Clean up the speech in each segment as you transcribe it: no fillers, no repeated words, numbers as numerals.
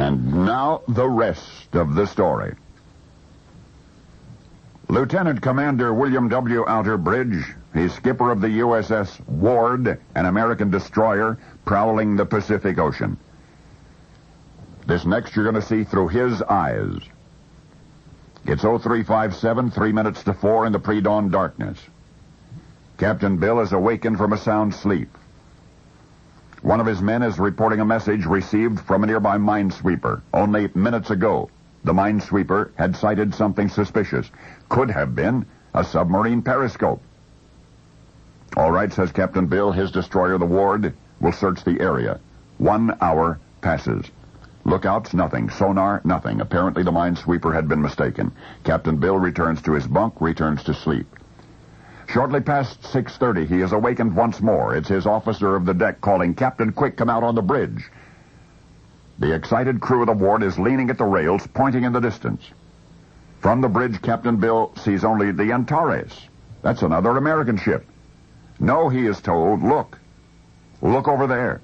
And now the rest of the story. Lieutenant Commander William W. Outerbridge, he's skipper of the USS Ward, an American destroyer prowling the Pacific Ocean. This next you're going to see through his eyes. It's 0357, 3 minutes to 4 in the pre-dawn darkness. Captain Bill is awakened from a sound sleep. One of his men is reporting a message received from a nearby minesweeper. Only minutes ago, the minesweeper had sighted something suspicious. Could have been a submarine periscope. All right, says Captain Bill, his destroyer, the Ward, will search the area. 1 hour passes. Lookouts, nothing. Sonar, nothing. Apparently the minesweeper had been mistaken. Captain Bill returns to his bunk, returns to sleep. Shortly past 6:30, he is awakened once more. It's his officer of the deck calling, "Captain, quick, come out on the bridge." The excited crew of the Ward is leaning at the rails, pointing in the distance. From the bridge, Captain Bill sees only the Antares. That's another American ship. No, he is told, look over there.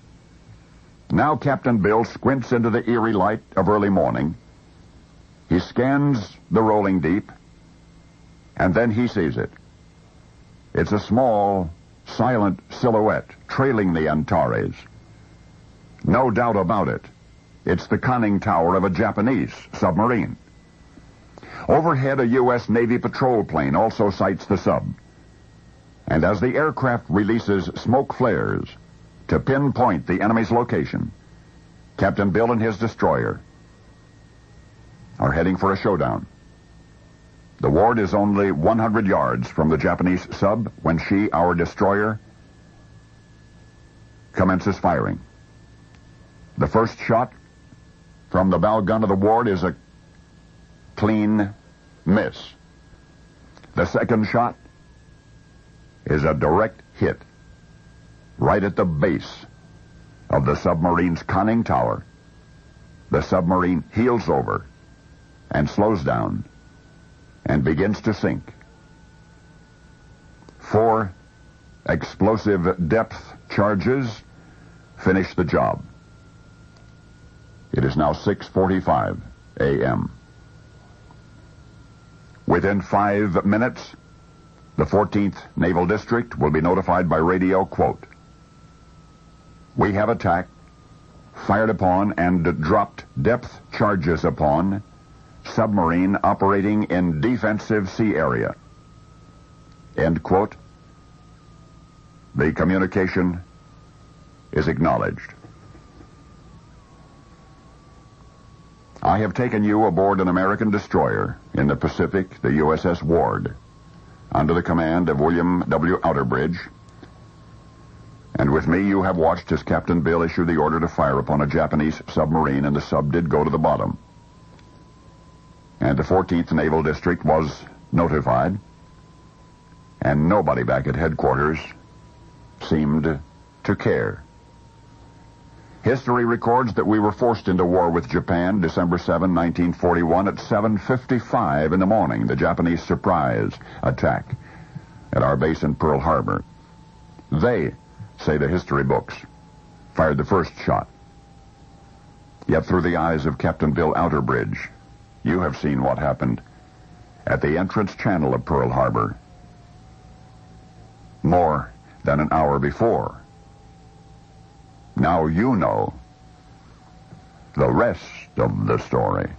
Now Captain Bill squints into the eerie light of early morning. He scans the rolling deep, and then he sees it. It's a small, silent silhouette trailing the Antares. No doubt about it. It's the conning tower of a Japanese submarine. Overhead, a U.S. Navy patrol plane also sights the sub. And as the aircraft releases smoke flares to pinpoint the enemy's location, Captain Bill and his destroyer are heading for a showdown. The Ward is only 100 yards from the Japanese sub when she, our destroyer, commences firing. The first shot from the bow gun of the Ward is a clean miss. The second shot is a direct hit right at the base of the submarine's conning tower. The submarine heels over and slows down and begins to sink. 4 explosive depth charges finish the job. It is now 6:45 a.m. Within 5 minutes, the 14th Naval District will be notified by radio, quote, "We have attacked, fired upon, and dropped depth charges upon submarine operating in defensive sea area." End quote. The communication is acknowledged. I have taken you aboard an American destroyer in the Pacific, the USS Ward, under the command of William W. Outerbridge. And with me you have watched as Captain Bill issued the order to fire upon a Japanese submarine, and the sub did go to the bottom. And the 14th Naval District was notified, and nobody back at headquarters seemed to care. History records that we were forced into war with Japan December 7, 1941 at 7:55 in the morning, the Japanese surprise attack at our base in Pearl Harbor. They, say the history books, fired the first shot. Yet through the eyes of Captain Bill Outerbridge, you have seen what happened at the entrance channel of Pearl Harbor more than an hour before. Now you know the rest of the story.